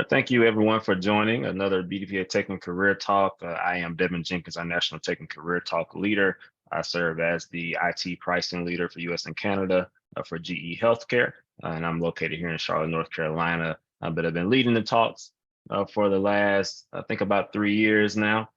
Thank you, everyone, for joining another BDPA Tech and Career Talk. I am Devin Jenkins, our National Tech and Career Talk leader. I serve as the IT pricing leader for US and Canada for GE Healthcare, and I'm located here in Charlotte, North Carolina. But I've been leading the talks for the last, I think, about 3 years now.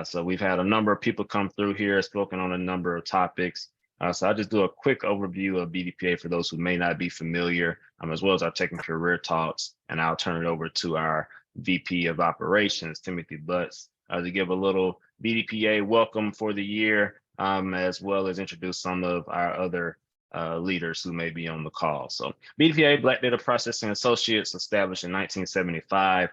So we've had a number of people come through here, spoken on a number of topics. So I'll just do a quick overview of BDPA for those who may not be familiar, as well as our tech and career talks. And I'll turn it over to our VP of Operations, Timothy Butts, to give a little BDPA welcome for the year, as well as introduce some of our other leaders who may be on the call. So BDPA, Black Data Processing Associates, established in 1975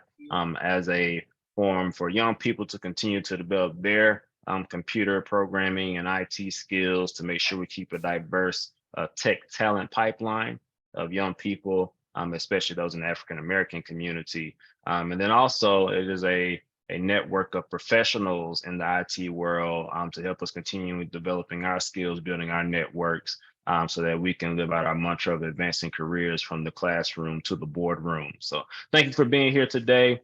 as a forum for young people to continue to develop their computer programming and IT skills to make sure we keep a diverse tech talent pipeline of young people, especially those in the African American community. And then also it is a network of professionals in the IT world to help us continue developing our skills, building our networks, so that we can live out our mantra of advancing careers from the classroom to the boardroom. So thank you for being here today.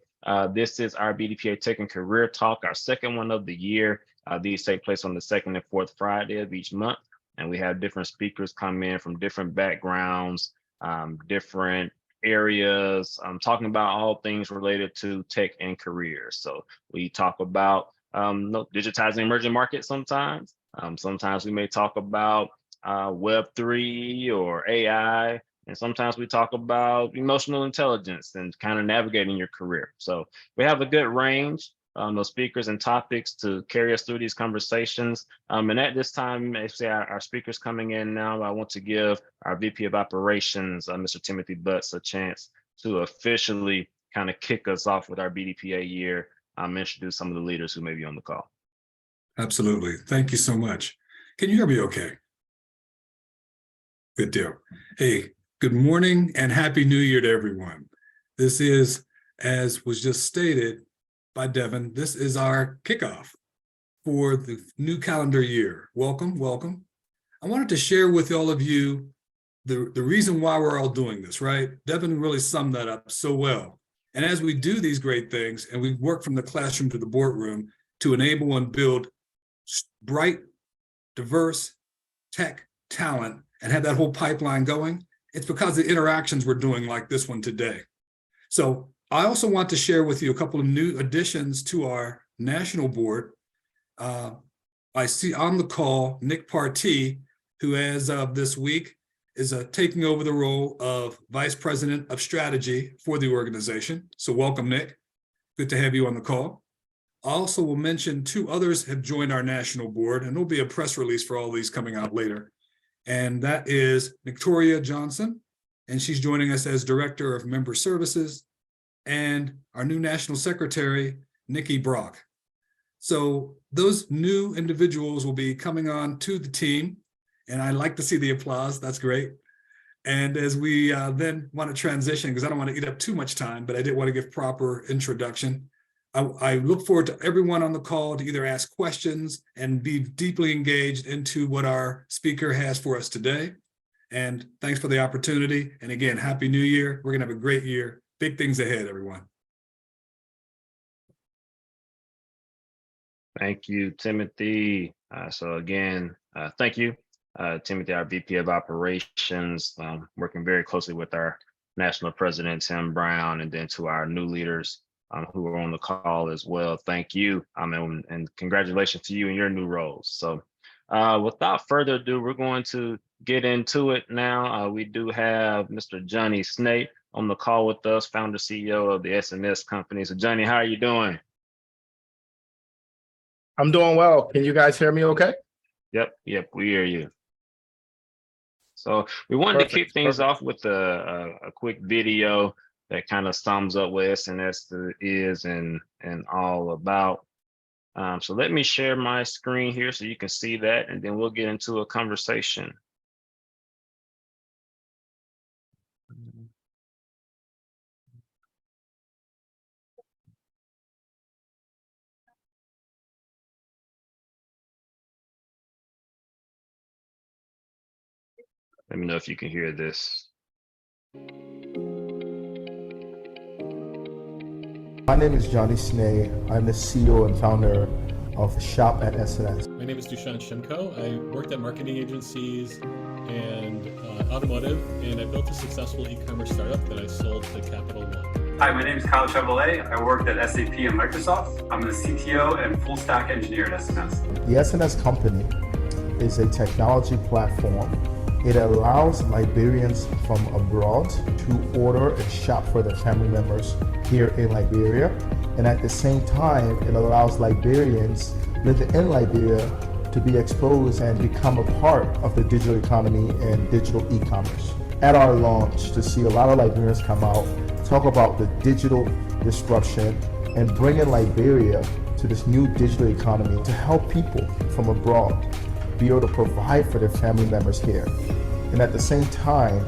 This is our BDPA Tech and Career Talk, our second one of the year. These take place on the second and fourth Friday of each month, and we have different speakers come in from different backgrounds, different areas, talking about all things related to tech and careers. So we talk about digitizing emerging markets sometimes. Sometimes we may talk about Web3 or AI. And sometimes we talk about emotional intelligence and kind of navigating your career. So we have a good range of speakers and topics to carry us through these conversations. And at this time, actually our speakers coming in now, I want to give our VP of Operations, Mr. Timothy Butts, a chance to officially kind of kick us off with our BDPA year, introduce some of the leaders who may be on the call. Absolutely. Thank you so much. Can you hear me okay? Good deal. Hey, good morning and Happy New Year to everyone. This is, as was just stated by Devin, this is our kickoff for the new calendar year. Welcome, welcome. I wanted to share with all of you the reason why we're all doing this, right? Devin really summed that up so well. And as we do these great things and we work from the classroom to the boardroom to enable and build bright, diverse tech talent and have that whole pipeline going, it's because of the interactions we're doing like this one today. So I also want to share with you a couple of new additions to our national board. I see on the call Nick Partee, who as of this week is taking over the role of Vice President of Strategy for the organization. So welcome, Nick. Good to have you on the call. I also will mention two others have joined our national board, and there'll be a press release for all these coming out later. And that is Victoria Johnson, and she's joining us as Director of Member Services, and our new National Secretary, Nikki Brock. So those new individuals will be coming on to the team, and I like to see the applause, that's great. And as we then want to transition, because I don't want to eat up too much time, but I did want to give proper introduction. I look forward to everyone on the call to either ask questions and be deeply engaged into what our speaker has for us today. And thanks for the opportunity. And again, Happy New Year. We're going to have a great year. Big things ahead, everyone. Thank you, Timothy. So again, thank you, Timothy, our VP of Operations, working very closely with our National President, Tim Brown, and then to our new leaders who are on the call as well. Thank you, and congratulations to you in your new roles. So without further ado, we're going to get into it now. We do have Mr. Johnny Sneh on the call with us, founder, CEO of the SNS company. So Johnny, how are you doing? I'm doing well. Can you guys hear me okay? Yep, we hear you. So we wanted to kick things off with a quick video that kind of sums up what SNS is and all about. So let me share my screen here so you can see that, and then we'll get into a conversation. Let me know if you can hear this. My name is Johnny Sneh. I'm the CEO and founder of Shop at SNS. My name is Dushan Shimko. I worked at marketing agencies and automotive, and I built a successful e-commerce startup that I sold to Capital One. Hi, my name is Kyle Chevrolet. I worked at SAP and Microsoft. I'm the CTO and full stack engineer at SNS. The SNS company is a technology platform. It allows Liberians from abroad to order and shop for their family members here in Liberia. And at the same time, it allows Liberians living in Liberia to be exposed and become a part of the digital economy and digital e-commerce. At our launch, to see a lot of Liberians come out, talk about the digital disruption and bring in Liberia to this new digital economy to help people from abroad be able to provide for their family members here. And at the same time,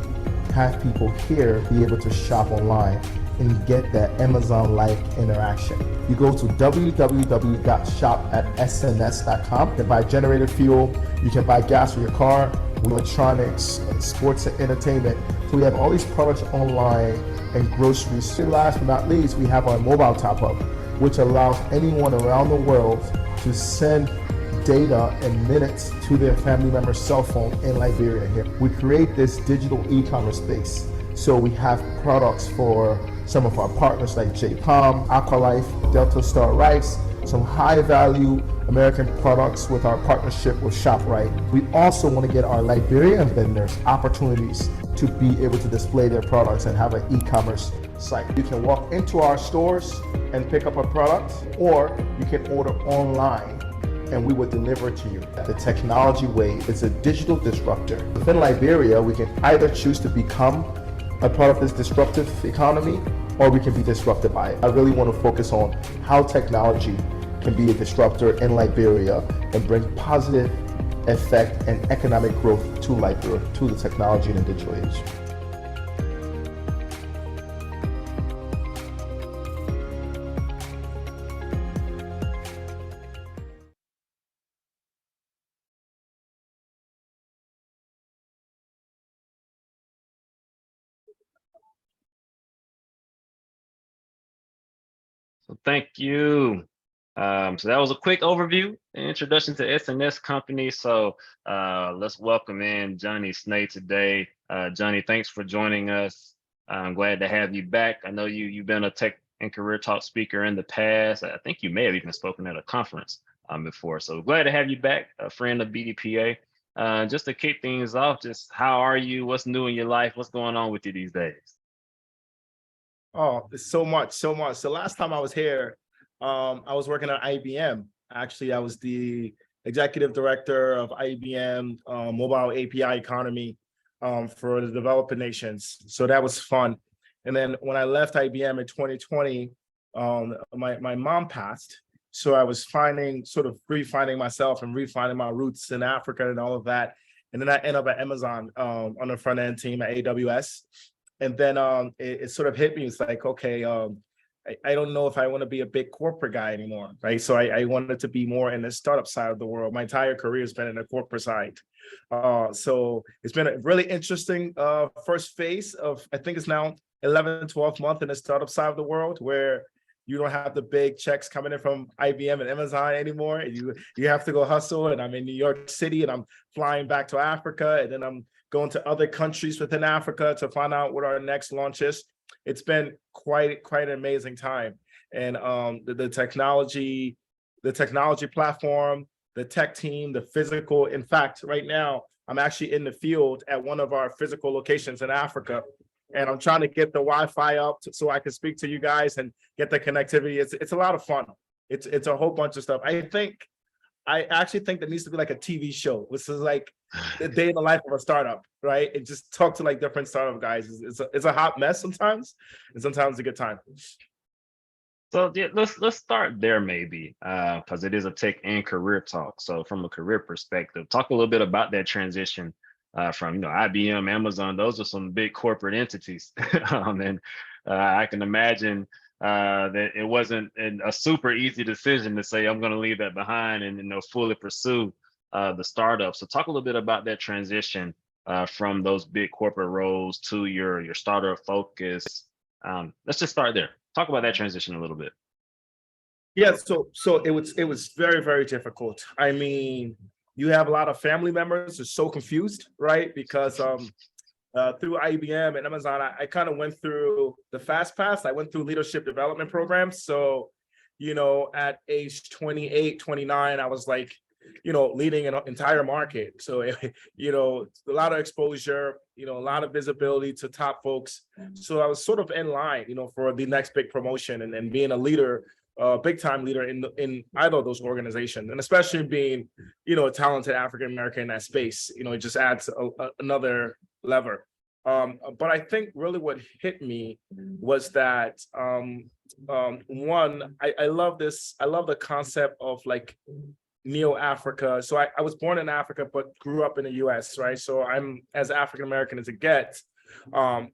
have people here be able to shop online and get that Amazon-like interaction. You go to www.shopatsns.com. You can buy generator fuel, you can buy gas for your car, electronics, sports and entertainment. So we have all these products online and groceries. And last but not least, we have our mobile top-up, which allows anyone around the world to send data and minutes to their family member's cell phone in Liberia here. We create this digital e-commerce space. So we have products for some of our partners like J-Palm, Aqualife, Delta Star Rice, some high value American products with our partnership with ShopRite. We also want to get our Liberian vendors opportunities to be able to display their products and have an e-commerce site. You can walk into our stores and pick up a product, or you can order online and we will deliver it to you. The technology wave is a digital disruptor. Within Liberia, we can either choose to become a part of this disruptive economy, or we can be disrupted by it. I really want to focus on how technology can be a disruptor in Liberia and bring positive effect and economic growth to Liberia, to the technology and the digital age. So thank you. So that was a quick overview and introduction to SNS company. So let's welcome in Johnny Sneh today. Johnny, thanks for joining us. I'm glad to have you back. I know you've been a tech and career talk speaker in the past. I think you may have even spoken at a conference before. So glad to have you back, a friend of BDPA. Just to kick things off, just how are you? What's new in your life? What's going on with you these days? Oh, there's so much. So last time I was here, I was working at IBM. Actually, I was the executive director of IBM mobile API economy for the developing nations. So that was fun. And then when I left IBM in 2020, my mom passed. So I was refinding myself and refining my roots in Africa and all of that. And then I ended up at Amazon on the front end team at AWS. And then it sort of hit me. It's like, okay, I don't know if I want to be a big corporate guy anymore, right? So I wanted to be more in the startup side of the world. My entire career has been in the corporate side. So it's been a really interesting first phase of, I think it's now 11, 12 months in the startup side of the world, where you don't have the big checks coming in from IBM and Amazon anymore. You have to go hustle. And I'm in New York City and I'm flying back to Africa, and then I'm going to other countries within Africa to find out what our next launch is. It's been quite an amazing time. And the technology platform, the tech team, the physical. In fact, right now, I'm actually in the field at one of our physical locations in Africa, and I'm trying to get the Wi-Fi up so I can speak to you guys and get the connectivity. It's a lot of fun. It's a whole bunch of stuff. I actually think there needs to be like a TV show. This is like the day in the life of a startup, right? And just talk to like different startup guys. It's a hot mess sometimes, and sometimes a good time. So yeah, let's start there maybe, because it is a tech and career talk. So from a career perspective, talk a little bit about that transition from IBM, Amazon. Those are some big corporate entities, and I can imagine that it wasn't a super easy decision to say I'm going to leave that behind and fully pursue the startup. So talk a little bit about that transition from those big corporate roles to your startup focus. Let's just start there. Talk about that transition a little bit. Yeah, so it was very, very difficult. I mean, you have a lot of family members who are so confused, right? Because through IBM and Amazon, I kind of went through the fast path. I went through leadership development programs. So, at age 28, 29, I was like, leading an entire market. So, a lot of exposure, a lot of visibility to top folks. So I was sort of in line, for the next big promotion and being a leader, big time leader in either of those organizations, and especially being, a talented African American in that space, it just adds another lever. But I think really what hit me was that one, I love this. I love the concept of like neo-Africa. So I was born in Africa, but grew up in the US, right? So I'm as African American as it gets.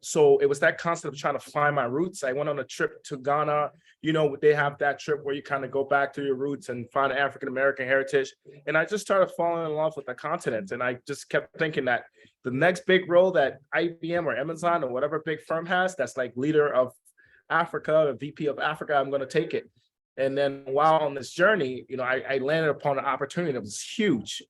So it was that concept of trying to find my roots. I went on a trip to Ghana. They have that trip where you kind of go back to your roots and find African American heritage. And I just started falling in love with the continent. And I just kept thinking that the next big role that IBM or Amazon or whatever big firm has, that's like leader of Africa, or VP of Africa, I'm going to take it. And then while on this journey, I landed upon an opportunity that was huge,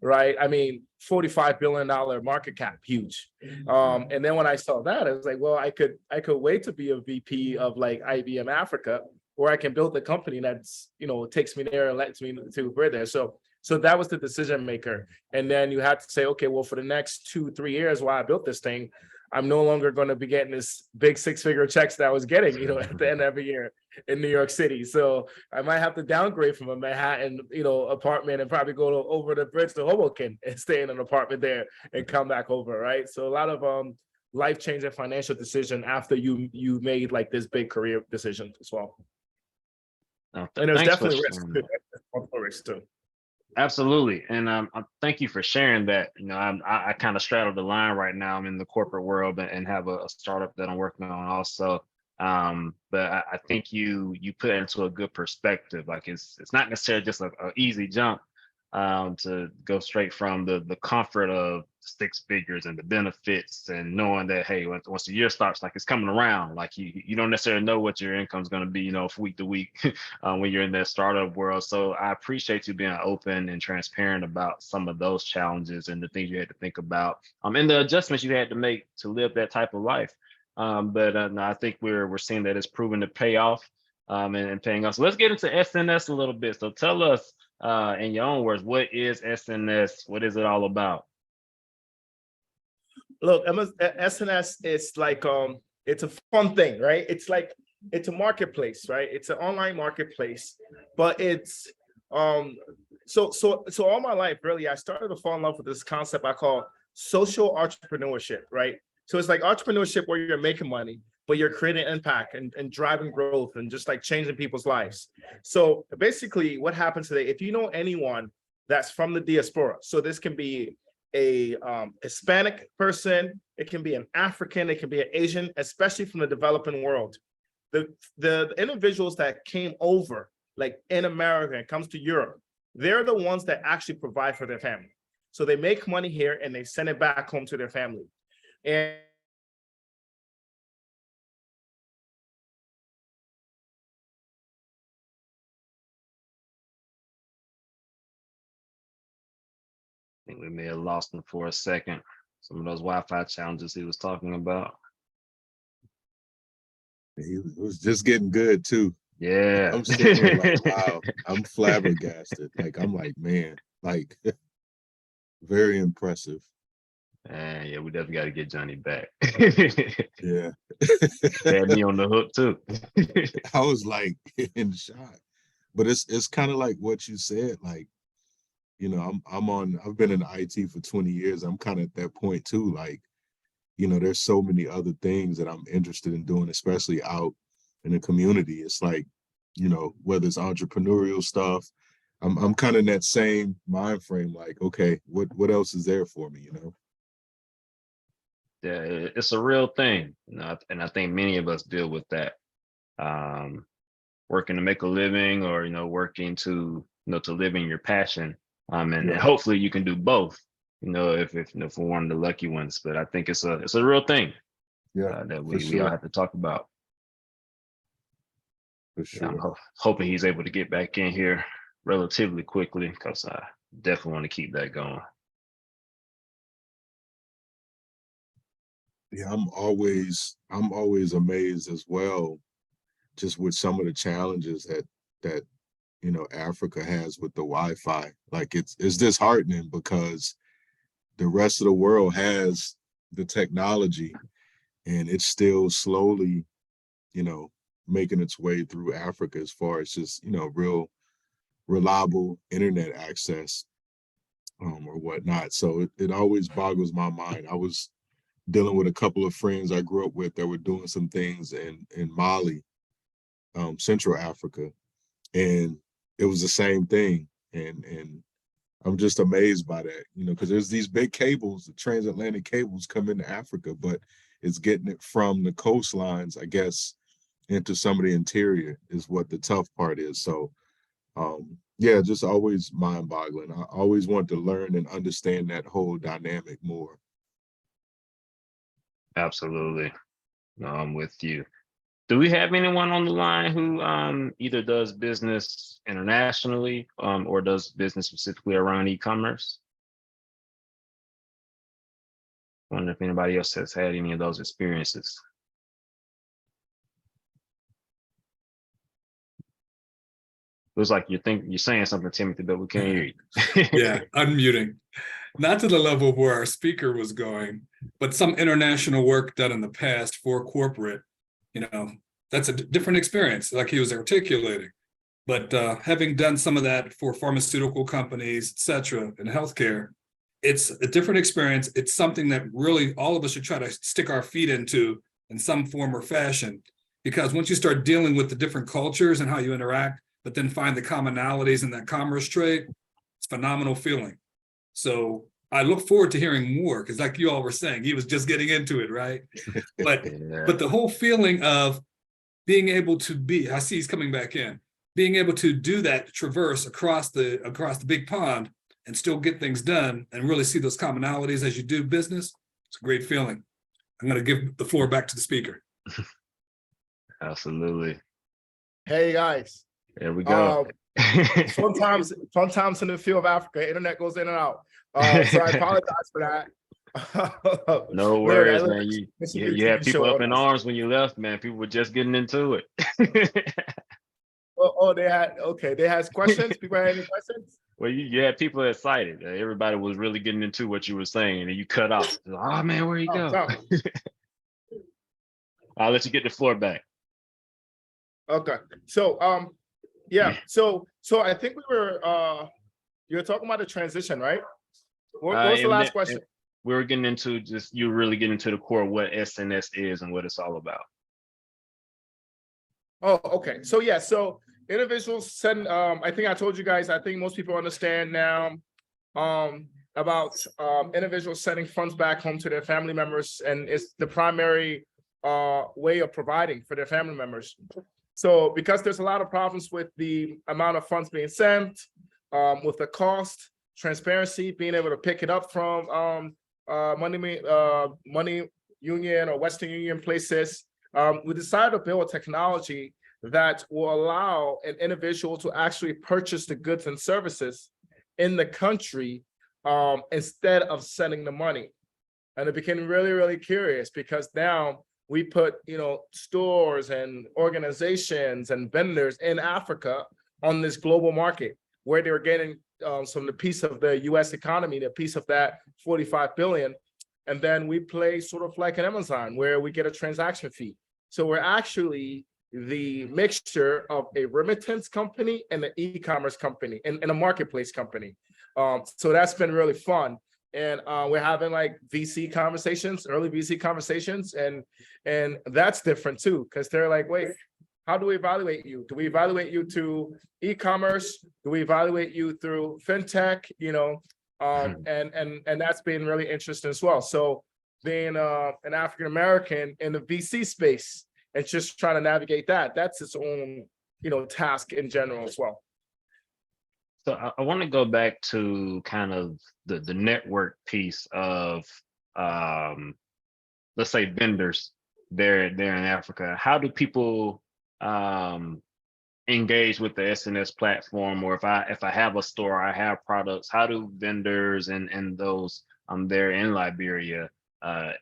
right? I mean, $45 billion market cap, huge. And then when I saw that, I was like, well, I could wait to be a VP of like IBM Africa, or I can build a company that's, takes me there and lets me to where there. So that was the decision maker. And then you had to say, okay, well, for the next 2-3 years while I built this thing, I'm no longer going to be getting this big 6-figure checks that I was getting, at the end of every year in New York City. So I might have to downgrade from a Manhattan, apartment and probably go over the bridge to Hoboken and stay in an apartment there and come back over, right? So a lot of life-changing financial decision after you made like this big career decision as well. Oh, And it was thanks for definitely risk sharing too. that. Risk too. Absolutely. And thank you for sharing that. I kind of straddle the line right now. I'm in the corporate world and have a startup that I'm working on also. But I think you put it into a good perspective. Like it's not necessarily just an easy jump to go straight from the comfort of 6 figures and the benefits and knowing that, hey, once the year starts, like it's coming around, like you don't necessarily know what your income is going to be, week to week when you're in that startup world. So I appreciate you being open and transparent about some of those challenges and the things you had to think about and the adjustments you had to make to live that type of life. But no, I think we're seeing that it's proven to pay off and paying off. So let's get into SNS a little bit. So tell us in your own words, what is SNS? What is it all about? Look, SNS is like it's a fun thing, right? It's like it's a marketplace, right? It's an online marketplace, but it's so all my life, really, I started to fall in love with this concept I call social entrepreneurship, right? So it's like entrepreneurship where you're making money, but you're creating impact and driving growth and just like changing people's lives. So basically what happens today, if you know anyone that's from the diaspora, so this can be a Hispanic person, it can be an African, it can be an Asian, especially from the developing world. The individuals that came over, like in America and comes to Europe, they're the ones that actually provide for their family. So they make money here and they send it back home to their family. And I think we may have lost him for a second. Some of those Wi-Fi challenges he was talking about. He was just getting good too. Yeah. I'm sitting here like, wow, I'm flabbergasted. Like, I'm like, man, like, very impressive. And yeah, we definitely got to get Johnny back. Yeah. Had me on the hook too. I was like in shock. But it's kind of like what you said, like, I've been in IT for 20 years. I'm kind of at that point too. Like, there's so many other things that I'm interested in doing, especially out in the community. It's like, whether it's entrepreneurial stuff, I'm kind of in that same mind frame, like, okay, what else is there for me, Yeah, it's a real thing, and I think many of us deal with that. Working to make a living, or working to to live in your passion. And hopefully you can do both, if we're one of the lucky ones. But I think it's a real thing that we all have to talk about. for Yeah, I'm sure. hoping he's able to get back in here relatively quickly because I definitely want to keep that going. Yeah, I'm always amazed as well, just with some of the challenges that Africa has with the Wi-Fi. Like it's disheartening because the rest of the world has the technology and it's still slowly, making its way through Africa as far as just, real reliable internet access or whatnot. So it always boggles my mind. I was dealing with a couple of friends I grew up with that were doing some things in Mali, Central Africa, and it was the same thing. And I'm just amazed by that, because there's these big cables, the transatlantic cables come into Africa, but it's getting it from the coastlines, I guess, into some of the interior is what the tough part is. So yeah, just always mind-boggling. I always want to learn and understand that whole dynamic more. Absolutely. No, I'm with you. Do we have anyone on the line who either does business internationally or does business specifically around e-commerce? Wonder if anybody else has had any of those experiences. Looks like you're saying something, Timothy, but we can't hear you. Yeah, unmuting. Not to the level of where our speaker was going, but some international work done in the past for corporate, that's a different experience, like he was articulating. But having done some of that for pharmaceutical companies, et cetera, in healthcare, it's a different experience. It's something that really all of us should try to stick our feet into in some form or fashion. Because once you start dealing with the different cultures and how you interact, but then find the commonalities in that commerce trade, it's a phenomenal feeling. So I look forward to hearing more because, like you all were saying, he was just getting into it, right? But Yeah. but the whole feeling of being able to be, I see he's coming back in, being able to do that, traverse across the big pond and still get things done and really see those commonalities as you do business, it's a great feeling. I'm going to give the floor back to the speaker. Absolutely. Hey guys. There we go. Sometimes in the field of Africa, internet goes in and out. So I apologize for that. No Look, worries, look, man. this is a You had TV people show up on in us. arms when you left, man. People were just getting into it. They had questions. People had any questions? Well, you had people excited. Everybody was really getting into what you were saying, and then you cut off. Oh man, where you Oh, go? sorry. I'll let you get the floor back. Okay. So yeah. So I think we were you were talking about the transition, right? What was the last question? We were getting into just you really getting into the core of what SNS is and what it's all about. Oh, okay. So yeah, so individuals send I think I told you guys, I think most people understand now about individuals sending funds back home to their family members, and it's the primary way of providing for their family members. So because there's a lot of problems with the amount of funds being sent, with the cost, transparency, being able to pick it up from money union or Western Union places, we decided to build a technology that will allow an individual to actually purchase the goods and services in the country instead of sending the money. And it became really, really curious because now we put, stores and organizations and vendors in Africa on this global market where they're getting some of the piece of the US economy, the piece of that 45 billion. And then we play sort of like an Amazon where we get a transaction fee. So we're actually the mixture of a remittance company and an e-commerce company and a marketplace company. So that's been really fun. And we're having like VC conversations, early VC conversations, and that's different too, because they're like, wait, how do we evaluate you? Do we evaluate you to e-commerce? Do we evaluate you through fintech? And that's been really interesting as well. So being an African American in the VC space and just trying to navigate that's its own task in general as well. So I want to go back to kind of the network piece of let's say vendors there in Africa. How do people engage with the SNS platform, or if I have a store, I have products, how do vendors and those there in Liberia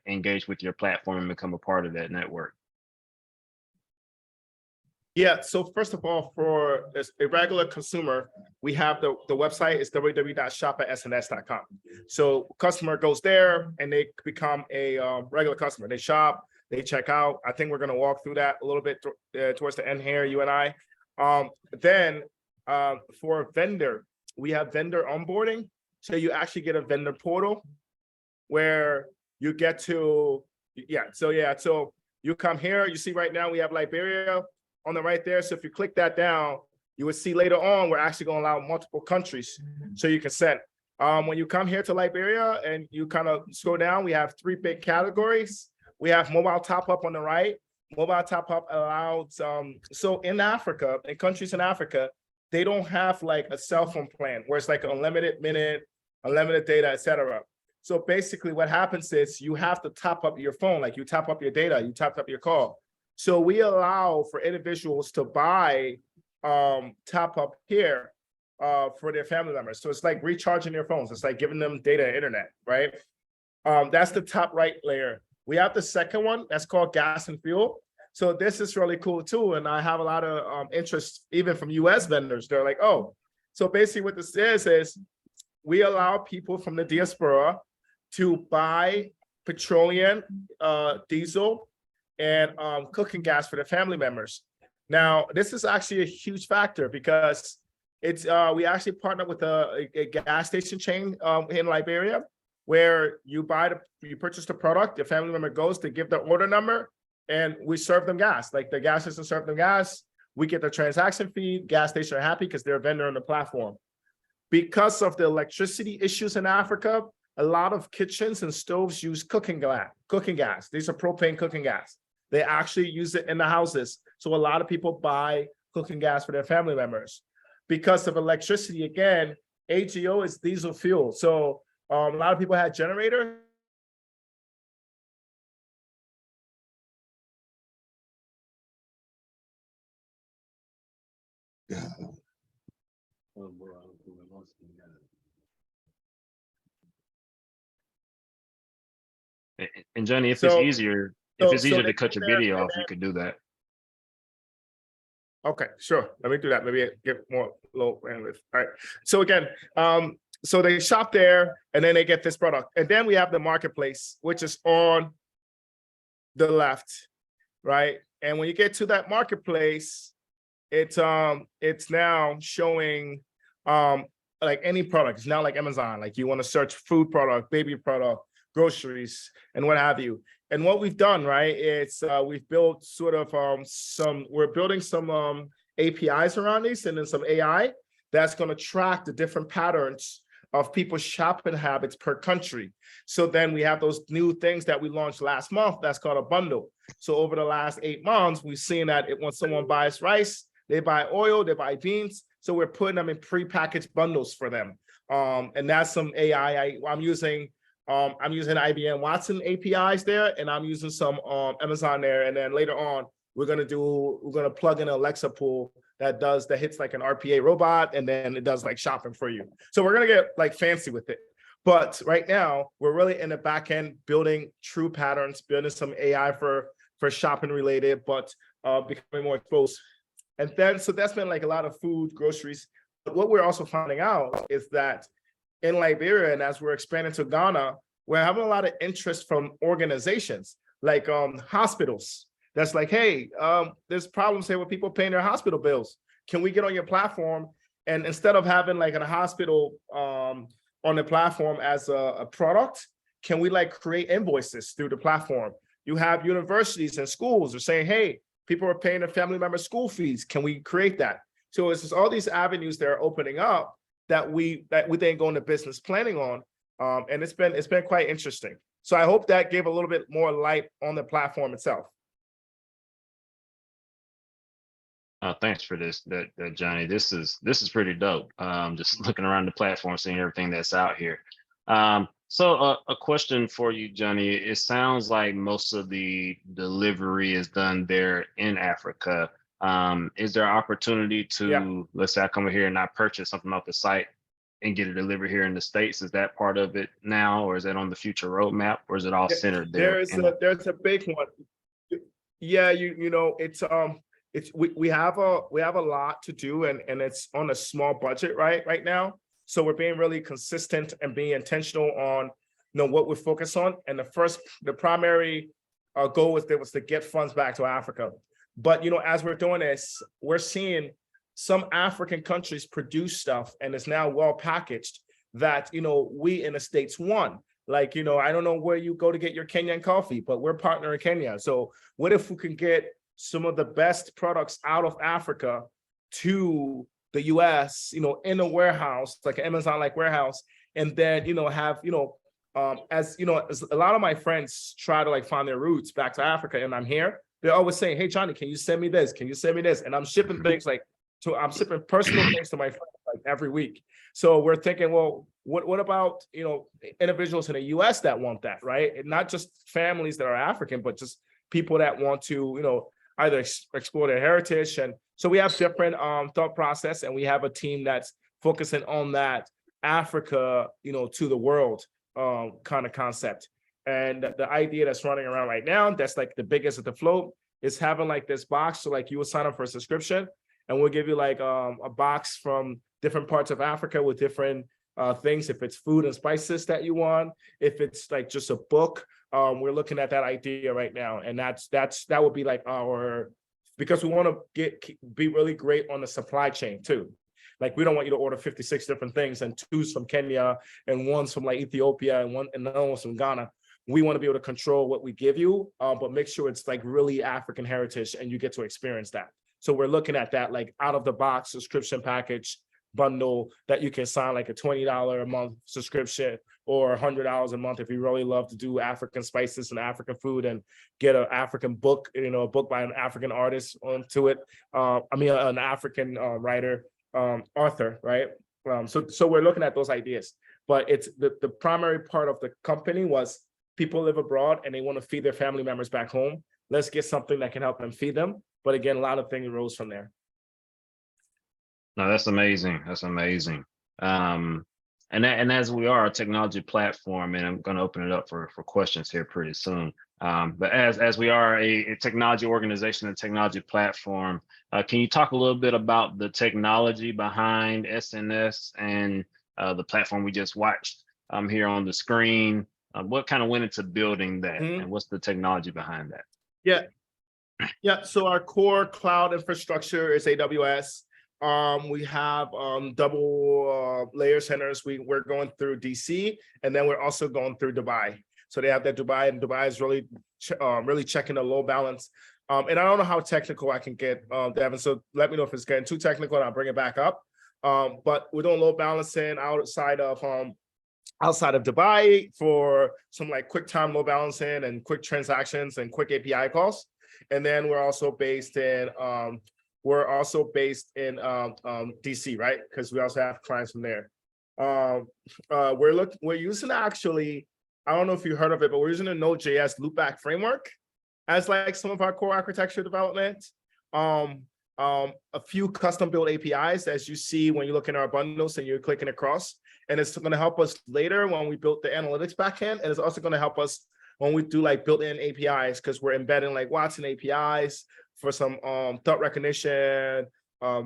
engage with your platform and become a part of that network? Yeah, so first of all, for a regular consumer, we have the website is www.shop@sns.com. So customer goes there and they become a regular customer. They shop, they check out. I think we're going to walk through that a little bit towards the end here, you and I. Then for a vendor, we have vendor onboarding. So you actually get a vendor portal where you get to, so you come here, you see right now we have Liberia on the right there. So if you click that down, you would see later on, we're actually going to allow multiple countries so you can send. When you come here to Liberia and you kind of scroll down, we have 3 big categories. We have mobile top up on the right. Mobile top up allows, so in Africa, in countries in Africa, they don't have like a cell phone plan where it's like unlimited minute, unlimited data, etc. So basically what happens is you have to top up your phone, like you top up your data, you top up your call. So we allow for individuals to buy top up here for their family members. So it's like recharging their phones. It's like giving them data and internet, right? That's the top right layer. We have the second one that's called gas and fuel. So this is really cool too. And I have a lot of interest even from US vendors. They're like, oh, so basically what this is we allow people from the diaspora to buy petroleum, diesel, and cooking gas for their family members. Now, this is actually a huge factor because it's we actually partnered with a gas station chain in Liberia where you purchase the product, your family member goes to give the order number, and we serve them gas. Like the gas station serve them gas, we get the transaction fee, gas station are happy because they're a vendor on the platform. Because of the electricity issues in Africa, a lot of kitchens and stoves use cooking gas. These are propane cooking gas. They actually use it in the houses. So a lot of people buy cooking gas for their family members. Because of electricity, again, AGO is diesel fuel. So a lot of people had generators. Yeah. And Johnny, if it's easier to cut your video off, you could do that. Okay, sure. Let me do that. Maybe get more low bandwidth. All right. So again, so they shop there and then they get this product. And then we have the marketplace, which is on the left, right? And when you get to that marketplace, it's now showing like any product. It's now like Amazon. Like you want to search food product, baby product, groceries, and what have you. And what we've done, right, it's we've built sort of we're building some APIs around these and then some AI that's going to track the different patterns of people's shopping habits per country. So then we have those new things that we launched last month that's called a bundle. So over the last 8 months, we've seen that when someone buys rice, they buy oil, they buy beans. So we're putting them in prepackaged bundles for them. And that's some AI I'm using IBM Watson APIs there, and I'm using some Amazon there. And then later on, we're gonna plug in an Alexa pool that hits like an RPA robot, and then it does like shopping for you. So we're gonna get like fancy with it. But right now, we're really in the back end building true patterns, building some AI for shopping related, but becoming more exposed. And then so that's been like a lot of food, groceries. But what we're also finding out is that in Liberia, and as we're expanding to Ghana, we're having a lot of interest from organizations like hospitals. That's like, hey, there's problems here with people paying their hospital bills. Can we get on your platform? And instead of having like a hospital on the platform as a product, can we like create invoices through the platform? You have universities and schools are saying, hey, people are paying their family members school fees. Can we create that? So it's just all these avenues that are opening up that we then go into business planning on, and it's been quite interesting. So I hope that gave a little bit more light on the platform itself. Thanks for this, Johnny. This is pretty dope. Just looking around the platform, seeing everything that's out here. So a question for you, Johnny. It sounds like most of the delivery is done there in Africa. Is there opportunity to, Yeah. let's say I come over here and I purchase something off the site and get it delivered here in the States? Is that part of it now, or is that on the future roadmap, or is it all centered there? There's a big one. Yeah, we have a lot to do, and it's on a small budget right now. So we're being really consistent and being intentional on what we're focused on. And the primary goal was to get funds back to Africa. But as we're doing this, we're seeing some African countries produce stuff and it's now well packaged that we in the States want. Like, I don't know where you go to get your Kenyan coffee, but we're partner in Kenya. So what if we can get some of the best products out of Africa to the US, in a warehouse, like an Amazon-like warehouse, and then, have, as a lot of my friends try to like find their roots back to Africa, and I'm here, they're always saying, hey, Johnny, can you send me this? Can you send me this? And I'm shipping things I'm shipping personal things to my friends like every week. So we're thinking, well, what about, individuals in the US that want that, right? And not just families that are African, but just people that want to, either explore their heritage. And so we have different thought process, and we have a team that's focusing on that Africa, to the world kind of concept. And the idea that's running around right now, that's like the biggest at the float, is having like this box. So like you will sign up for a subscription, and we'll give you like a box from different parts of Africa with different things. If it's food and spices that you want, if it's like just a book, we're looking at that idea right now. And that would be like because we want to be really great on the supply chain too. Like, we don't want you to order 56 different things and 2's from Kenya and 1's from like Ethiopia and another one's from Ghana. We want to be able to control what we give you, but make sure it's like really African heritage and you get to experience that. So we're looking at that like out of the box subscription package bundle that you can sign like a $20 a month subscription or $100 a month if you really love to do African spices and African food, and get an African book, a book by an African artist onto it. An African writer, author, right? So we're looking at those ideas, but it's the primary part of the company was people live abroad and they want to feed their family members back home. Let's get something that can help them feed them. But again, a lot of things rose from there. No, that's amazing. That's amazing. And as we are a technology platform, and I'm going to open it up for questions here pretty soon. But as we are a technology organization and technology platform, can you talk a little bit about the technology behind SNS and the platform we just watched here on the screen? What kind of went into building that, and what's the technology behind that? Yeah. So our core cloud infrastructure is AWS. We have double layer centers. We're going through DC, and then we're also going through Dubai. So they have that Dubai, and Dubai is really really checking the load balance. And I don't know how technical I can get, Devin. So let me know if it's getting too technical, and I'll bring it back up. But we're doing load balancing outside of Dubai for some like quick time load balancing and quick transactions and quick API calls. And then we're also based in DC, right? Because we also have clients from there. We're using, actually, I don't know if you heard of it, but we're using a Node.js loopback framework as like some of our core architecture development. A few custom built APIs, as you see when you look in our bundles and you're clicking across, and it's going to help us later when we build the analytics backend, and it's also going to help us when we do like built-in APIs, because we're embedding like Watson APIs for some thought recognition,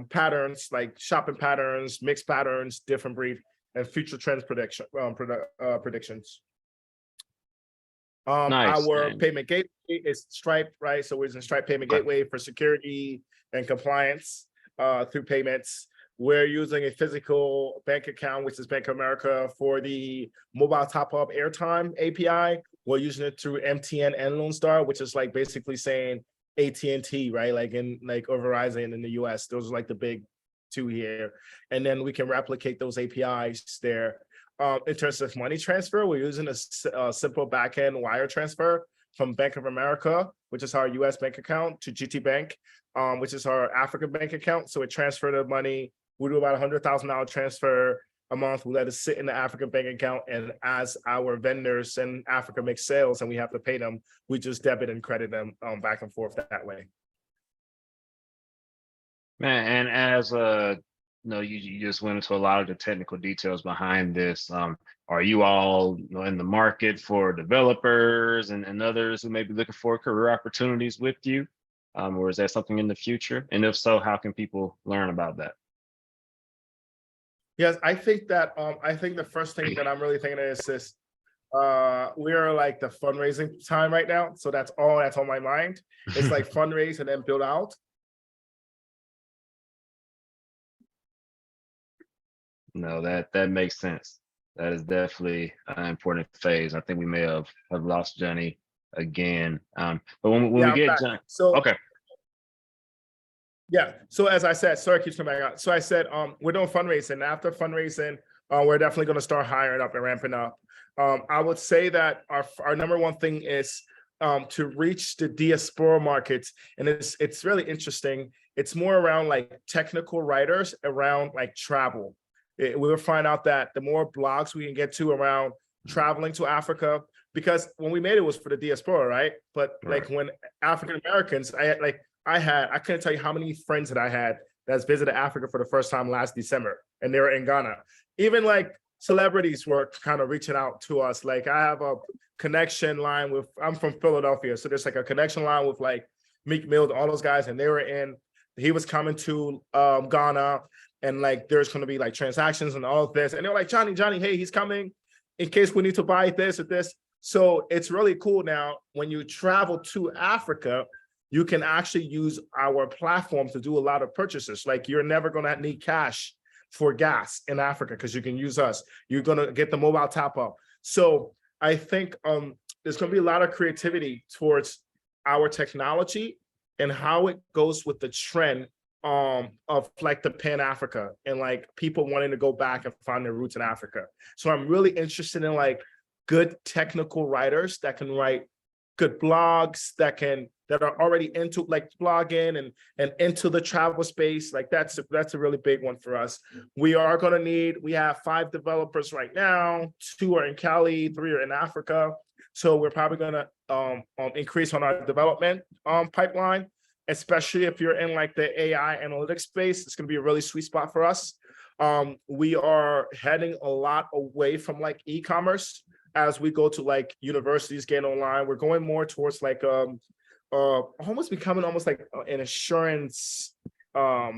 patterns like shopping patterns, mixed patterns, different brief, and future trends predictions. Nice. Our payment gateway is Stripe, right? So we're using Stripe Payment Gateway for security and compliance through payments. We're using a physical bank account, which is Bank of America, for the mobile top-up airtime API. We're using it through MTN and Lone Star, which is like basically saying AT&T, right? Like or Verizon in the US. Those are like the big two here. And then we can replicate those APIs there. In terms of money transfer, we're using a simple backend wire transfer from Bank of America, which is our US bank account, to GT Bank, which is our African bank account. So we transfer the money. We do about $100,000 transfer a month. We let it sit in the African bank account, and as our vendors in Africa make sales and we have to pay them, we just debit and credit them back and forth that way. Man, and as you just went into a lot of the technical details behind this. Are you all in the market for developers and others who may be looking for career opportunities with you? Or is that something in the future? And if so, how can people learn about that? Yes, I think that I think the first thing that I'm really thinking is this. We are like the fundraising time right now, so that's all that's on my mind. It's like fundraise and then build out. No, that makes sense. That is definitely an important phase. I think we may have lost Johnny again. But when we Yeah, I'm get back. Johnny, So okay, yeah, so as I said, sorry, keeps coming back out. So I said, we're doing fundraising. After fundraising, we're definitely going to start hiring up and ramping up. I would say that our number one thing is to reach the diaspora markets, and it's really interesting. It's more around like technical writers around like travel. We will find out that the more blogs we can get to around traveling to Africa, because when we made it was for the diaspora, right? But like when African Americans, I couldn't tell you how many friends that I had that's visited Africa for the first time last December, and they were in Ghana. Even like celebrities were kind of reaching out to us. Like I have a connection line with, I'm from Philadelphia, so there's like a connection line with like Meek Mill, all those guys, and he was coming to Ghana, and like there's going to be like transactions and all of this, and they're like, Johnny, hey, he's coming in case we need to buy this or this. So it's really cool now when you travel to Africa, you can actually use our platform to do a lot of purchases. Like you're never going to need cash for gas in Africa because you can use us. You're going to get the mobile top up. So I think there's going to be a lot of creativity towards our technology and how it goes with the trend of like the Pan Africa and like people wanting to go back and find their roots in Africa. So I'm really interested in like good technical writers that can write good blogs that are already into like blogging and into the travel space. Like that's a really big one for us. We have 5 developers right now, 2 are in Cali, 3 are in Africa. So we're probably gonna increase on our development pipeline, especially if you're in like the AI analytics space. It's gonna be a really sweet spot for us. We are heading a lot away from like e-commerce as we go to like universities getting online. We're going more towards like almost becoming almost like an insurance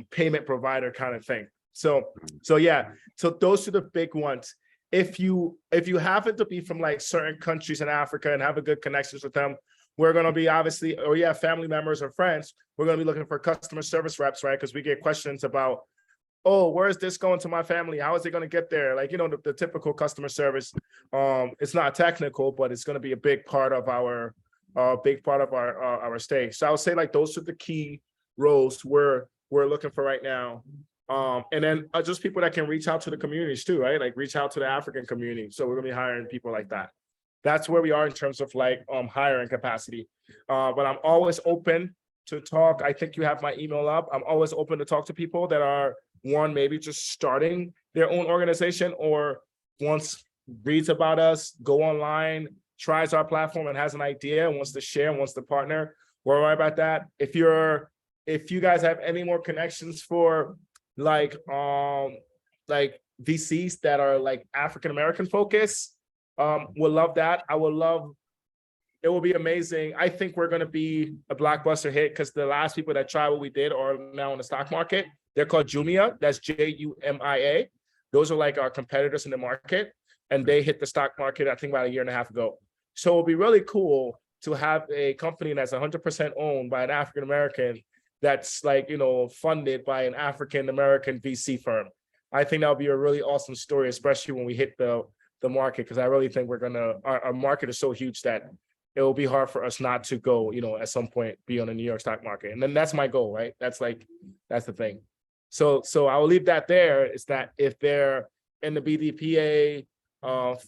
payment provider kind of thing. So yeah, so those are the big ones. If you happen to be from like certain countries in Africa and have a good connections with them, we're going to be obviously, or you have family members or friends, we're going to be looking for customer service reps, right? Because we get questions about, oh, where is this going to my family? How is it going to get there? Like, the typical customer service. It's not technical, but it's going to be a big part of our stay. So I would say like those are the key roles we're looking for right now. And then just people that can reach out to the communities too, right? Like reach out to the African community. So we're gonna be hiring people like that. That's where we are in terms of like hiring capacity. But I'm always open to talk. I think you have my email up. I'm always open to talk to people that are maybe just starting their own organization or once reads about us, go online, tries our platform and has an idea and wants to share and wants to partner. We're right about that. If you guys have any more connections for like VCs that are like African American focused, would love that. It will be amazing. I think we're going to be a blockbuster hit because the last people that tried what we did are now in the stock market. They're called Jumia. That's Jumia. Those are like our competitors in the market. And they hit the stock market, I think, about a year and a half ago. So it'll be really cool to have a company that's 100% owned by an African American that's like, funded by an African American VC firm. I think that'll be a really awesome story, especially when we hit the market, because I really think our market is so huge that it will be hard for us not to go, at some point be on the New York stock market. And then that's my goal, right? That's the thing. So I will leave that there, is that if they're in the BDPA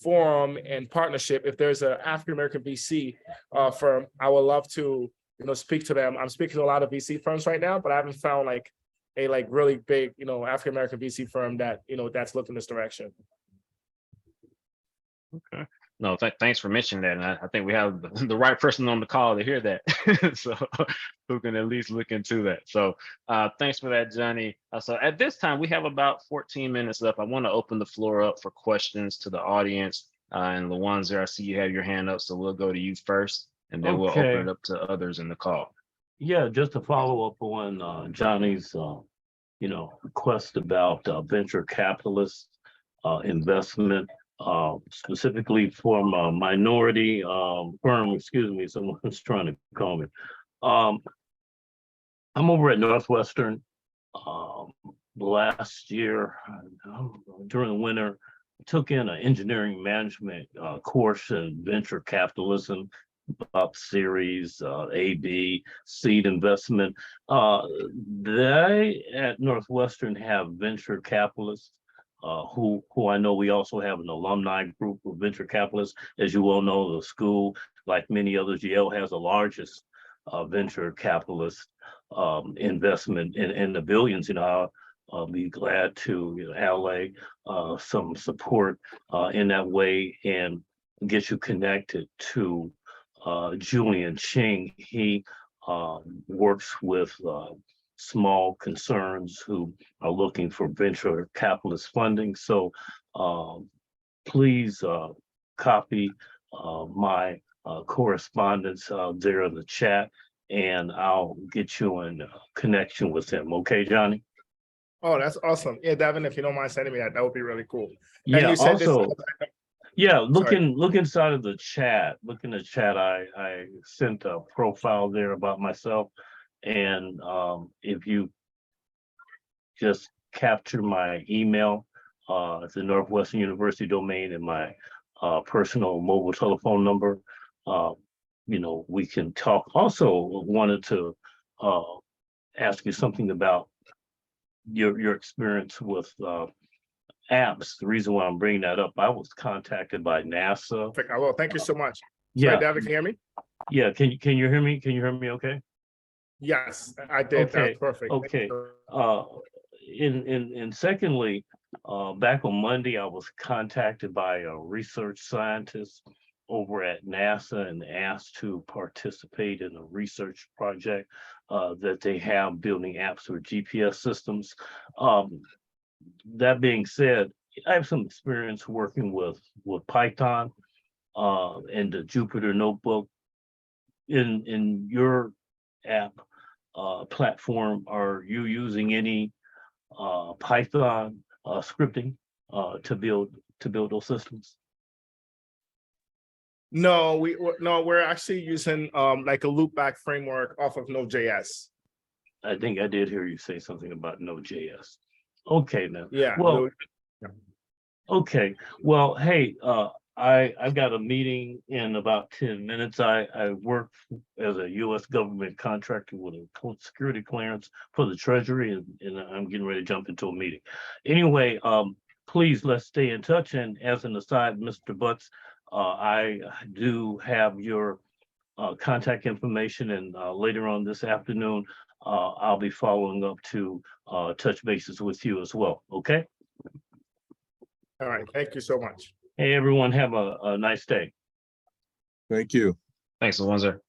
forum and partnership, if there's an African American VC firm, I would love to speak to them. I'm speaking to a lot of VC firms right now, but I haven't found like a really big African American VC firm that that's looking this direction. Okay. No, thanks for mentioning that. And I think we have the right person on the call to hear that. So who can at least look into that. So thanks for that, Johnny. So at this time, we have about 14 minutes left. I want to open the floor up for questions to the audience. And Lawanzer, I see you have your hand up, so we'll go to you first, and then we'll open Okay. it up to others in the call. Yeah, just to follow up on Johnny's, request about venture capitalists investment, specifically from a minority firm. Excuse me, someone's trying to call me. I'm over at Northwestern. Last year during the winter, took in an engineering management course in venture capitalism, up series, AB, seed investment. They at Northwestern have venture capitalists who I know. We also have an alumni group of venture capitalists. As you all know, the school, like many others, Yale has the largest venture capitalist investment in the billions. I'll be glad to allay some support in that way and get you connected to Julian Ching. He works with small concerns who are looking for venture capitalist funding. So please copy my correspondence there in the chat, and I'll get you in connection with him. Okay, Johnny? Oh, that's awesome. Yeah, Devin, if you don't mind sending me that would be really cool. And Yeah, you said also, yeah, Sorry. look inside of the chat. Look in the chat. I sent a profile there about myself. And if you just capture my email, it's the Northwestern University domain and my personal mobile telephone number, we can talk. Also wanted to ask you something about your experience with apps. The reason why I'm bringing that up, I was contacted by NASA. Perfect. I will. Thank you so much. Yeah, Sorry, Devin, can you hear me? yeah. Can you hear me? Can you hear me? Okay. Yes, I did. Okay. That's perfect. Okay. And secondly, back on Monday, I was contacted by a research scientist over at NASA and asked to participate in a research project that they have building apps for GPS systems. That being said, I have some experience working with Python and the Jupyter Notebook. In your app platform, are you using any Python scripting to build those systems? No, we're actually using like a loopback framework off of Node.js. I think I did hear you say something about Node.js. Okay, then. Yeah. Well, okay. Well, hey, I've got a meeting in about 10 minutes. I work as a U.S. government contractor with a security clearance for the Treasury, and I'm getting ready to jump into a meeting. Anyway, please let's stay in touch. And as an aside, Mr. Butts, I do have your contact information, and later on this afternoon, I'll be following up to touch bases with you as well. Okay. All right. Thank you so much. Hey, everyone, have a nice day. Thank you. Thanks, Lawanzer.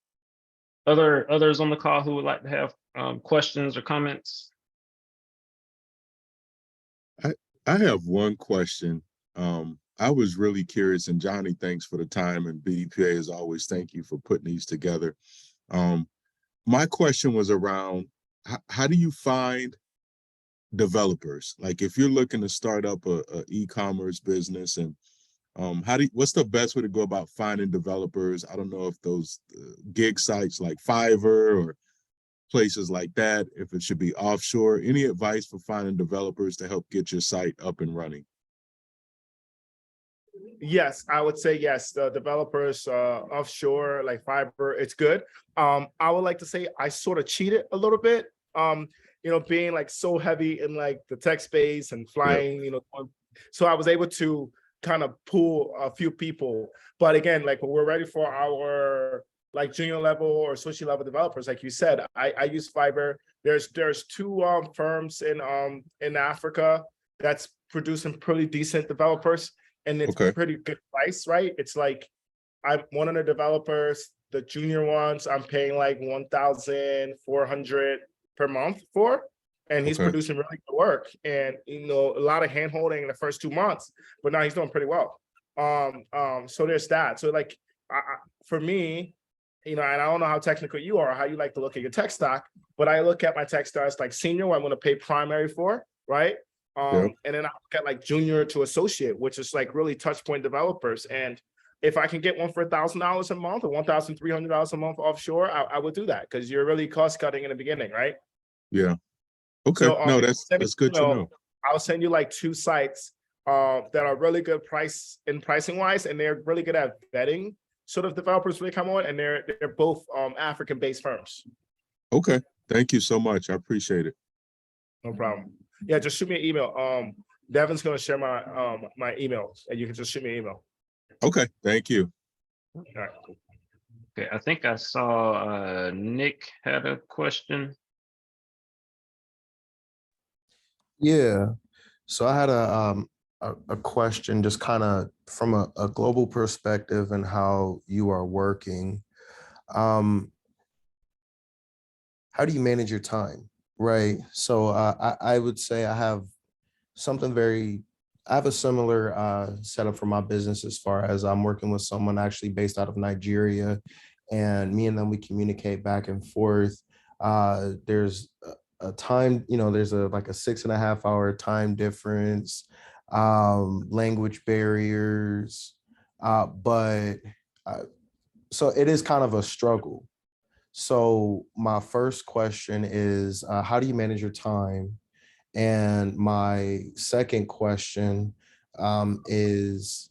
Others on the call who would like to have questions or comments? I have one question. I was really curious, and Johnny, thanks for the time, and BDPA as always, thank you for putting these together. My question was around how do you find developers? Like if you're looking to start up a e-commerce business, and what's the best way to go about finding developers? I don't know if those gig sites like Fiverr or places like that, if it should be offshore. Any advice for finding developers to help get your site up and running? Yes, I would say yes. The developers offshore like Fiverr, it's good. I would like to say I sort of cheated a little bit. Being like so heavy in like the tech space and flying, so I was able to kind of pull a few people. But again, like when we're ready for our like junior level or associate level developers, like you said, I use Fiverr. There's two firms in Africa that's producing pretty decent developers. and it's Okay. pretty good price, right? It's like I'm one of the developers, the junior ones, I'm paying like 1,400 per month for, and he's Okay. producing really good work. And a lot of hand holding in the first 2 months, but now he's doing pretty well. So there's that. So like for me, and I don't know how technical you are, how you like to look at your tech stack, but I look at my tech stack as like senior, what I'm going to pay primary for, right? Yep. And then I look at like junior to associate, which is like really touch point developers. And if I can get one for $1,000 a month or $1,300 a month offshore, I would do that because you're really cost cutting in the beginning, right? Yeah. Okay. So No, that's good to know. I'll send you like 2 sites that are really good pricing wise, and they're really good at vetting sort of developers when they come on, and they're both African based firms. Okay. Thank you so much. I appreciate it. Mm-hmm. No problem. Yeah, just shoot me an email. Devin's gonna share my my email, and you can just shoot me an email. Okay. Thank you. All right. Okay, I think I saw Nick had a question. Yeah. So I had a question just kind of from a global perspective and how you are working. How do you manage your time? Right. So I would say I have a similar setup for my business as far as I'm working with someone actually based out of Nigeria, and me and them, we communicate back and forth. There's a time, there's like a 6.5 hour time difference, language barriers, but so it is kind of a struggle. So my first question is, how do you manage your time? And my second question is,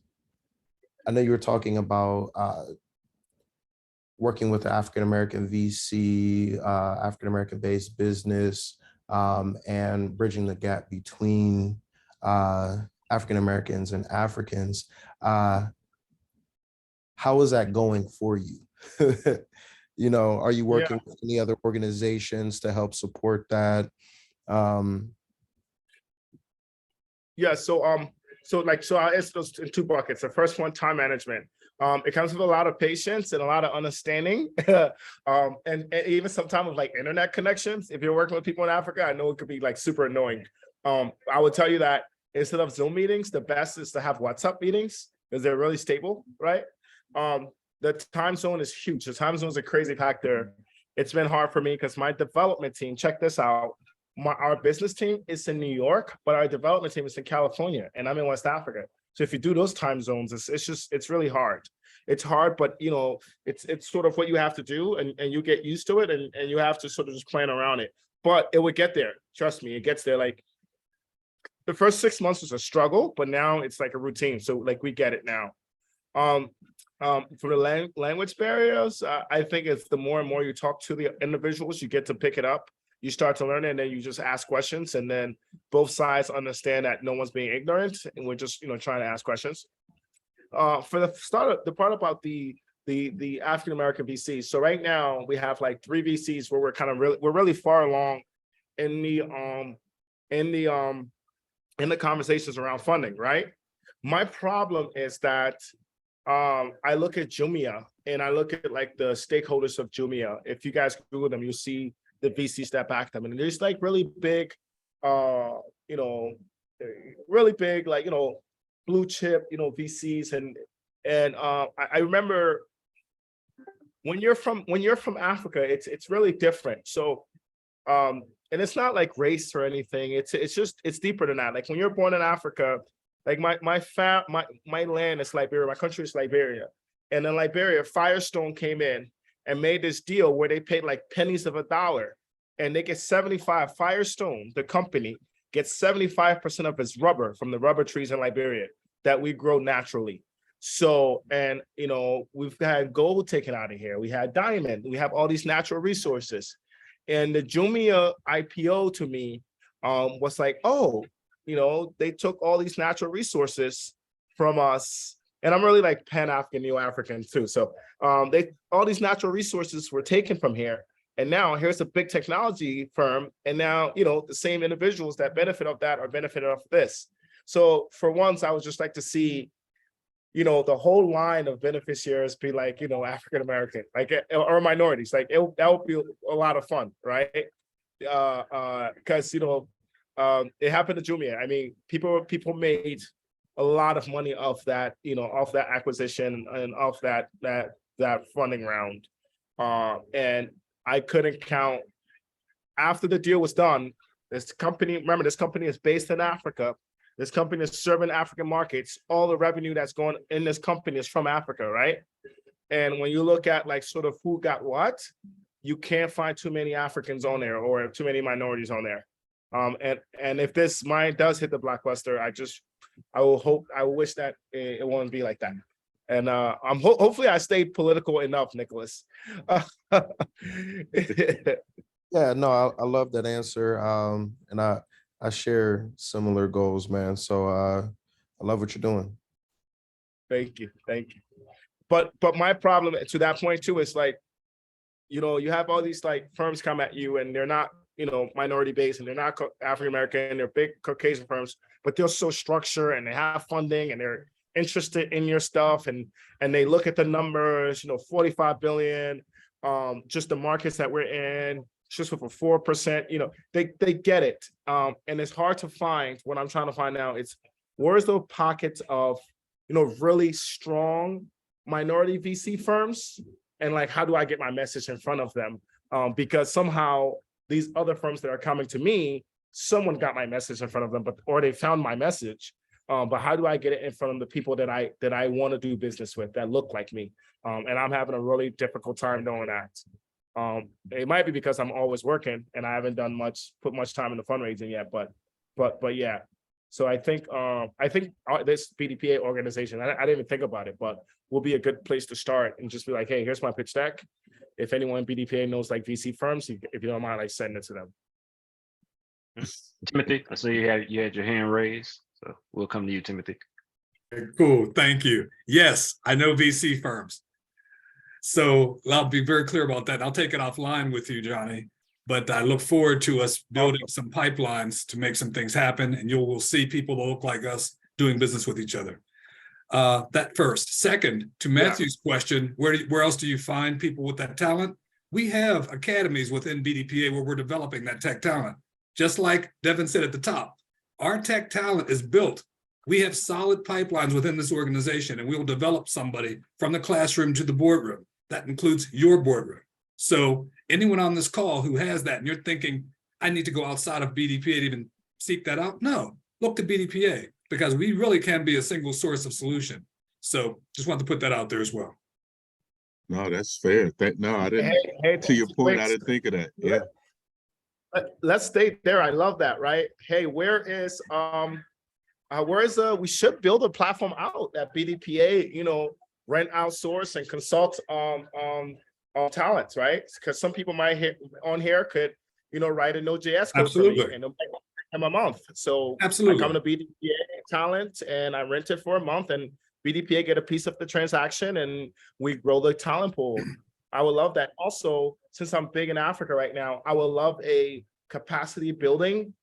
I know you were talking about working with the African-American VC, African-American based business, and bridging the gap between African-Americans and Africans. How is that going for you? Are you working with any other organizations to help support that? So I answer those in 2 buckets. The first one, time management. It comes with a lot of patience and a lot of understanding, and even sometimes with like internet connections. If you're working with people in Africa, I know it could be like super annoying. I would tell you that instead of Zoom meetings, the best is to have WhatsApp meetings because they're really stable, right? The time zone is huge. The time zone is a crazy factor. It's been hard for me because my development team, check this out. Our business team is in New York, but our development team is in California, and I'm in West Africa. So if you do those time zones, it's really hard. It's hard, but it's sort of what you have to do, and you get used to it, and you have to sort of just plan around it. But it would get there. Trust me, it gets there. Like the first 6 months was a struggle, but now it's like a routine. So like we get it now. For the language barriers, I think it's the more and more you talk to the individuals, you get to pick it up. You start to learn it, and then you just ask questions, and then both sides understand that no one's being ignorant, and we're just trying to ask questions. For the start, the part about the African American VCs. So right now we have like 3 VCs where we're really far along in the conversations around funding, right? My problem is that I look at Jumia, and I look at like the stakeholders of Jumia. If you guys Google them, you'll see the VCs that back them, and there's like really big, really big, like blue chip, VCs, and I remember when you're from Africa, it's really different. So, and it's not like race or anything. It's deeper than that. Like when you're born in Africa, like my land is Liberia, my country is Liberia, and in Liberia, Firestone came in and made this deal where they paid like pennies of a dollar, and they get 75. Firestone, the company, gets 75% of its rubber from the rubber trees in Liberia that we grow naturally. So, and we've had gold taken out of here. We had diamond. We have all these natural resources, and the Jumia IPO to me was like, oh, they took all these natural resources from us. And I'm really like Pan-African, Neo-African too. So all these natural resources were taken from here. And now here's a big technology firm. And now, the same individuals that benefit of that are benefited off this. So for once, I would just like to see the whole line of beneficiaries be like, African American, like, or minorities, like that would be a lot of fun, right? Because it happened to Jumia. I mean, people made a lot of money off that, off that acquisition and off that funding round. And I couldn't count. After the deal was done, this company is based in Africa. This company is serving African markets. All the revenue that's going in this company is from Africa, right? And when you look at like sort of who got what, you can't find too many Africans on there or too many minorities on there. And if this mine does hit the blockbuster, I will wish that it won't be like that. And hopefully I stayed political enough, Nicholas. Yeah, no, I love that answer. And I share similar goals, man. So I love what you're doing. Thank you. But my problem to that point too is like, you have all these like firms come at you and they're not, minority based and they're not African American, they're big Caucasian firms, but they're so structured and they have funding and they're interested in your stuff and they look at the numbers, 45 billion, just the markets that we're in, just with a 4%, they get it. And it's hard to find. What I'm trying to find now is where's the pockets of, really strong minority VC firms, and like, how do I get my message in front of them? Because somehow these other firms that are coming to me, someone got my message in front of them, or they found my message. But how do I get it in front of the people that I want to do business with that look like me? And I'm having a really difficult time doing that. It might be because I'm always working and I haven't put much time into fundraising yet, but yeah. So I think this BDPA organization, I didn't even think about it, but will be a good place to start and just be like, hey, here's my pitch deck. If anyone in BDPA knows like VC firms, if you don't mind, like send it to them. Timothy, I see you had your hand raised, so we'll come to you, Timothy. Cool, thank you. Yes, I know VC firms. So I'll be very clear about that. I'll take it offline with you, Johnny. But I look forward to us building some pipelines to make some things happen, and you will see people that look like us doing business with each other. That first. Second, to Matthew's question, where else do you find people with that talent? We have academies within BDPA where we're developing that tech talent. Just like Devin said at the top, our tech talent is built. We have solid pipelines within this organization, and we will develop somebody from the classroom to the boardroom. That includes your boardroom. So anyone on this call who has that and you're thinking, I need to go outside of BDPA to even seek that out, no, look to BDPA, because we really can be a single source of solution. So just wanted to put that out there as well. No, that's fair. I didn't. Hey, to your point, I didn't think of that. Yeah. Let's stay there. I love that. Right. Hey, we should build a platform out at BDPA, rent, outsource, and consult on talents, right? Because some people might on here could, write a Node.js code for me and a month. So absolutely, I come to BDPA talent and I rent it for a month, and BDPA get a piece of the transaction, and we grow the talent pool. I would love that. Also, since I'm big in Africa right now, I would love a capacity building.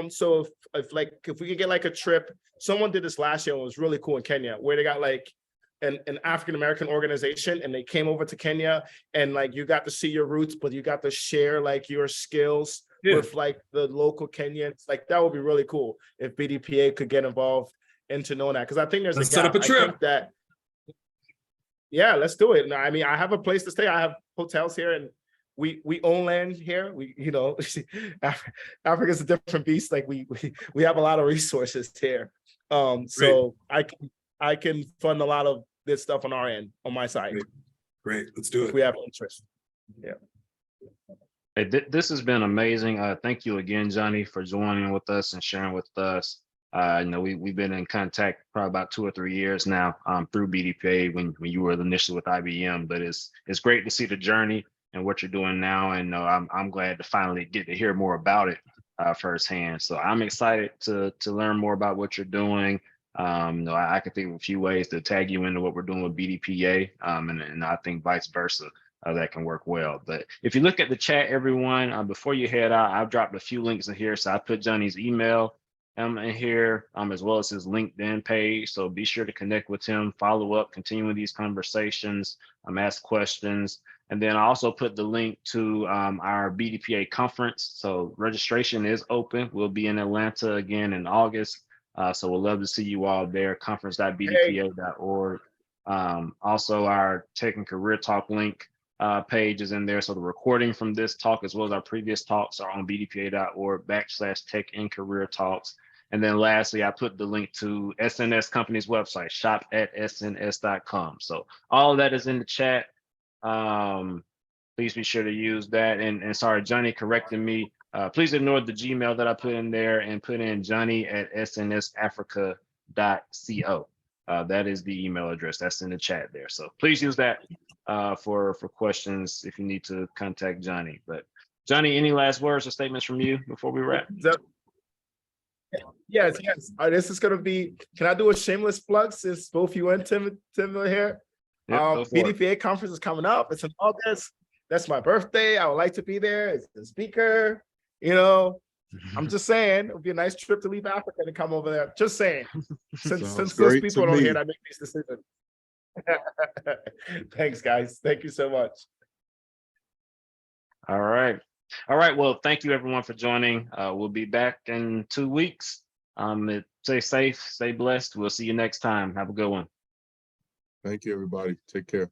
So if we could get like a trip, someone did this last year and it was really cool in Kenya, where they got like an African-American organization and they came over to Kenya, and like you got to see your roots, but you got to share like your skills with like the local Kenyans. Like that would be really cool if BDPA could get involved into knowing that, because I think there's Let's a gap. set up a trip. Yeah, let's do it. I mean, I have a place to stay. I have hotels here, and we own land here. Africa's a different beast. Like we have a lot of resources here. So I can fund a lot of this stuff on our end, on my side. Great. Let's do it. If we have interest. Yeah. Hey, this has been amazing. Thank you again, Johnny, for joining with us and sharing with us. We've been in contact probably about 2 or 3 years now through BDPA when you were initially with IBM, but it's great to see the journey and what you're doing now. And I'm glad to finally get to hear more about it firsthand. So I'm excited to learn more about what you're doing. I can think of a few ways to tag you into what we're doing with BDPA, and I think vice versa. That can work well. But if you look at the chat, everyone, before you head out, I've dropped a few links in here. So I put Johnny's email in here, as well as his LinkedIn page. So be sure to connect with him, follow up, continue these conversations, ask questions. And then I also put the link to our BDPA conference. So registration is open. We'll be in Atlanta again in August. So we'll love to see you all there, conference.bdpa.org. Also, our Tech and Career Talk link page is in there. So the recording from this talk, as well as our previous talks, are on bdpa.org/tech and career talks. And then lastly, I put the link to SNS Company's website, shop@sns.com. So all of that is in the chat. Please be sure to use that. And sorry, Johnny corrected me. Please ignore the Gmail that I put in there and put in johnny@snsafrica.co. That is the email address that's in the chat there. So please use that for questions if you need to contact Johnny. But Johnny, any last words or statements from you before we wrap? Yes. This is gonna be. Can I do a shameless plug since both you and Tim are here? Yep, BDPA conference is coming up. It's in August. That's my birthday. I would like to be there as a speaker. You know, I'm just saying it would be a nice trip to leave Africa to come over there. Just saying. Since those people are here that make these decisions. Thanks, guys. Thank you so much. All right. Well, thank you everyone for joining. We'll be back in 2 weeks. Stay safe, stay blessed. We'll see you next time. Have a good one. Thank you, everybody. Take care.